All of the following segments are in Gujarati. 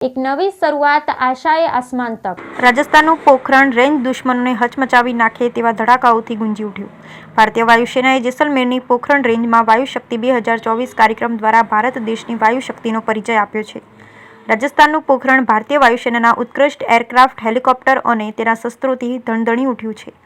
एक नवी શરૂઆત આશાએ આસમાન તક। રાજસ્થાનનું પોખરણ રેન્જ દુશ્મનોને હચમચાવી નાખે તેવા ધડાકાઓથી ગુંજી ઉઠ્યું। ભારતીય વાયુસેનાએ જેસલમેરની પોખરણ રેન્જમાં વાયુશક્તિ 2024 કાર્યક્રમ દ્વારા ભારત દેશની વાયુશક્તિનો પરિચય આપ્યો છે। રાજસ્થાનનું પોખરણ ભારતીય વાયુસેનાના ઉત્કૃષ્ટ એરક્રાફ્ટ, હેલિકોપ્ટર અને તેના શસ્ત્રોથી ધણધણી ઉઠ્યું છે।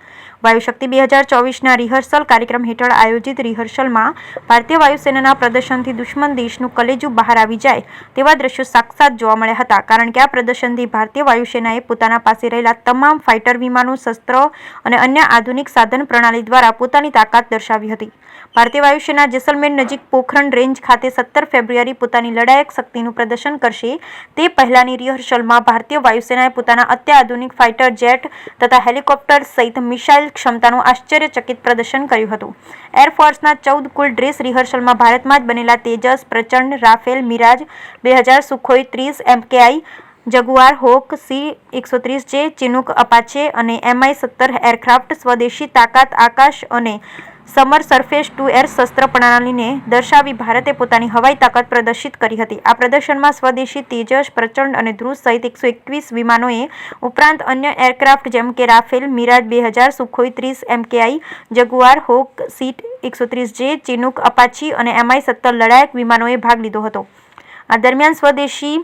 વાયુશક્તિ 2024ના રિહર્સલ કાર્યક્રમ હેઠળ આયોજિત રિહર્સલમાં ભારતીય વાયુસેનાના પ્રદર્શનથી દુશ્મન દેશનું કલેજું બહાર આવી જાય તેવા દ્રશ્યો સાક્ષાત જોવા મળ્યા હતા, કારણ કે આ પ્રદર્શનથી ભારતીય વાયુસેનાએ પોતાના પાસે રહેલા તમામ ફાઇટર વિમાનો, શસ્ત્રો અને અન્ય આધુનિક સાધન પ્રણાલી દ્વારા પોતાની તાકાત દર્શાવી હતી। ભારતીય વાયુસેના જેસલમેર નજીક પોખરણ રેન્જ ખાતે 17 ફેબ્રુઆરી પોતાની લડાયક શક્તિનું પ્રદર્શન કરશે। તે પહેલાની રિહર્સલમાં ભારતીય વાયુસેનાએ પોતાના અત્યાધુનિક ફાઇટર જેટ તથા હેલિકોપ્ટર સહિત મિસાઇલ ક્ષમતાનું આશ્ચર્યચકિત પ્રદર્શન કર્યું હતું। એરફોર્સના 14 કુલ ડ્રેસ રિહર્સલમાં ભારતમાં જ બનેલા Tejas, Prachand, Rafale, Mirage 2000, Sukhoi 30 MKI, Jaguar, Hawk C-130J, Chinook, Apache અને Mi-17 એરક્રાફ્ટ સ્વદેશી તાકાત, આકાશ અને સમર સરફેસ ટુ એર શસ્ત્ર પ્રણાલીને દર્શાવી ભારતે પોતાની હવાઈ તાકાત પ્રદર્શિત કરી હતી। આ પ્રદર્શનમાં સ્વદેશી તેજસ, પ્રચંડ અને ધ્રુવ સહિત 121 વિમાનોએ ઉપરાંત અન્ય એરક્રાફ્ટ જેમ કે Rafale, Mirage 2000, Sukhoi 30 MKI, Jaguar, Hawk C-130J, Chinook, Apache અને Mi-17 લડાયક વિમાનોએ ભાગ લીધો હતો। આ દરમિયાન સ્વદેશી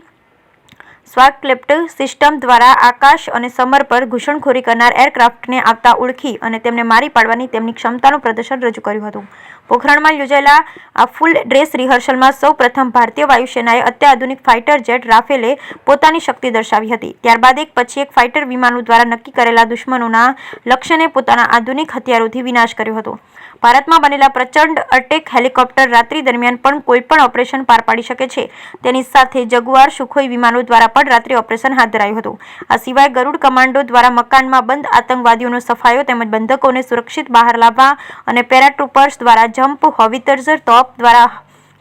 સ્વાકલેપ્ટ સિસ્ટમ દ્વારા આકાશ અને સમર પર ઘૂસણખોરી કરનાર એરક્રાફ્ટને આવતા ઓળખી અને તેમને મારી પાડવાની તેમની ક્ષમતાનું પ્રદર્શન રજૂ કર્યું હતું। પોખરણમાં યોજાયેલા આ ફૂલ ડ્રેસ રિહર્સલમાં સૌ પ્રથમ ભારતીય વાયુસેનાએ અત્યાધુનિક ફાઇટર જેટ રાફેલે પોતાની શક્તિ દર્શાવી હતી। ત્યારબાદ એક પછી એક ફાઇટર વિમાનો દ્વારા નક્કી કરેલા દુશ્મનોના લક્ષ્યને પોતાના આધુનિક હથિયારોથી વિનાશ કર્યો હતો। ભારતમાં બનેલા પ્રચંડ અટેક હેલિકોપ્ટર રાત્રિ દરમિયાન પણ કોઈપણ ઓપરેશન પાર પાડી શકે છે। તેની સાથે જગુઆર, સુખોઈ વિમાનો દ્વારા પણ રાત્રિ ઓપરેશન હાથ ધરાયું હતું। આ સિવાય ગરુડ કમાન્ડો દ્વારા મકાનમાં બંધ આતંકવાદીઓનો સફાયો તેમજ બંધકોને સુરક્ષિત બહાર લાવવા અને પેરાટ્રુપર્સ દ્વારા જમ્પ, હોવિત્ઝર તોપ દ્વારા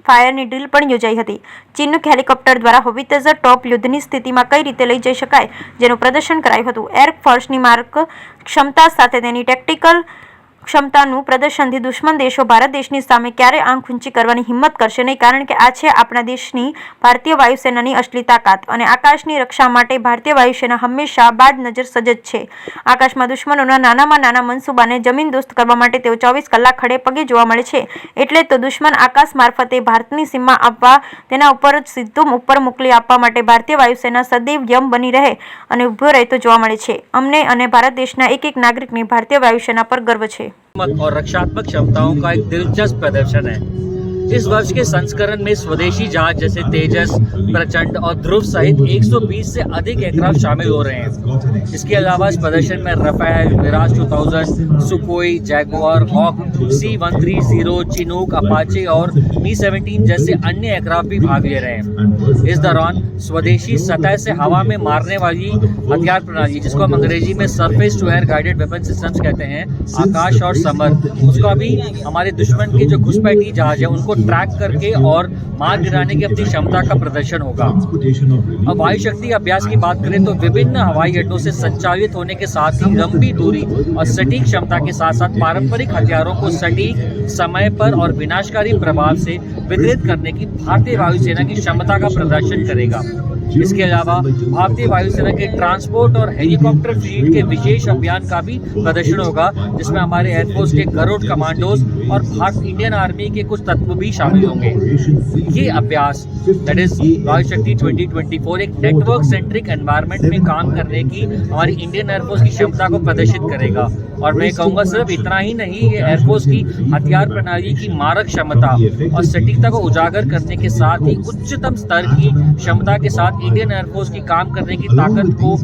ફાયરની ડ્રીલ પણ યોજાઈ હતી। ચિનૂક હેલિકોપ્ટર દ્વારા હોવિત્ઝર ટોપ યુદ્ધની સ્થિતિમાં કઈ રીતે લઈ જઈ શકાય જેનું પ્રદર્શન કરાયું હતું। એરફોર્સની માર્ક ક્ષમતા સાથે તેની ટેક્ટિકલ ક્ષમતાનું પ્રદર્શનથી દુશ્મન દેશો ભારત દેશની સામે ક્યારે આંખ ઊંચી કરવાની હિંમત કરશે નહીં, કારણ કે આ છે આપણા દેશની ભારતીય વાયુસેનાની અસલી તાકાત। અને આકાશની રક્ષા માટે ભારતીય વાયુસેના હંમેશા બાદ નજર સજ્જ છે। આકાશમાં દુશ્મનોના નાનામાં નાના મનસૂબાને જમીનદોસ્ત કરવા માટે તેઓ 24 કલાક ખડે પગે જોવા મળે છે। એટલે તો દુશ્મન આકાશ મારફતે ભારતની સીમા આપવા, તેના ઉપર સીધું ઉપર મોકલી આપવા માટે ભારતીય વાયુસેના સદૈવ યમ બની રહે અને ઊભો રહેતો જોવા મળે છે। અમને અને ભારત દેશના એક નાગરિકને ભારતીય वायुसेना पर गर्व है। और रक्षात्मक क्षमताओं का एक दिलचस्प प्रदर्शन है। इस वर्ष के संस्करण में स्वदेशी जहाज जैसे तेजस, प्रचंड और ध्रुव सहित 120 से अधिक एयरक्राफ्ट शामिल हो रहे हैं। इसके अलावा इस प्रदर्शन में Rafale, Mirage 2000, Sukhoi, Jaguar, Hawk C-130, Chinook, Apache और Mi-17 जैसे अन्य एयरक्राफ्ट भी भाग ले रहे हैं। इस दौरान स्वदेशी सतह से हवा में मारने वाली हथियार प्रणाली, जिसको हम अंग्रेजी में surface to air guided weapon systems कहते हैं, आकाश और समर, उसका भी हमारे दुश्मन के जो घुसपैठी जहाज है उनको ट्रैक करके और मार गिराने की अपनी क्षमता का प्रदर्शन होगा। अब वायु शक्ति अभ्यास की बात करें तो विभिन्न हवाई अड्डों से संचालित होने के साथ ही लंबी दूरी और सटीक क्षमता के साथ साथ पारंपरिक हथियारों को सटीक समय पर और विनाशकारी प्रभाव से वितरित करने की भारतीय वायुसेना की क्षमता का प्रदर्शन करेगा। इसके अलावा भारतीय वायुसेना के ट्रांसपोर्ट और हेलीकॉप्टर फ्लीट के विशेष अभियान का भी प्रदर्शन होगा, जिसमें हमारे एयरफोर्स के गरुड़ कमांडोज और भारत इंडियन आर्मी के कुछ तत्व भी शामिल होंगे। ये अभ्यास दैट इज वायुशक्ति 2024 एक नेटवर्क सेंट्रिक एनवायरनमेंट में काम करने की हमारी इंडियन एयरफोर्स की क्षमता को प्रदर्शित करेगा। और मैं कहूँगा सिर्फ इतना ही नहीं, ये एयरफोर्स की हथियार प्रणाली की मारक क्षमता और सटीकता को उजागर करने के साथ ही उच्चतम स्तर की क्षमता के साथ इंडियन एयरफोर्स की काम करने की ताकत को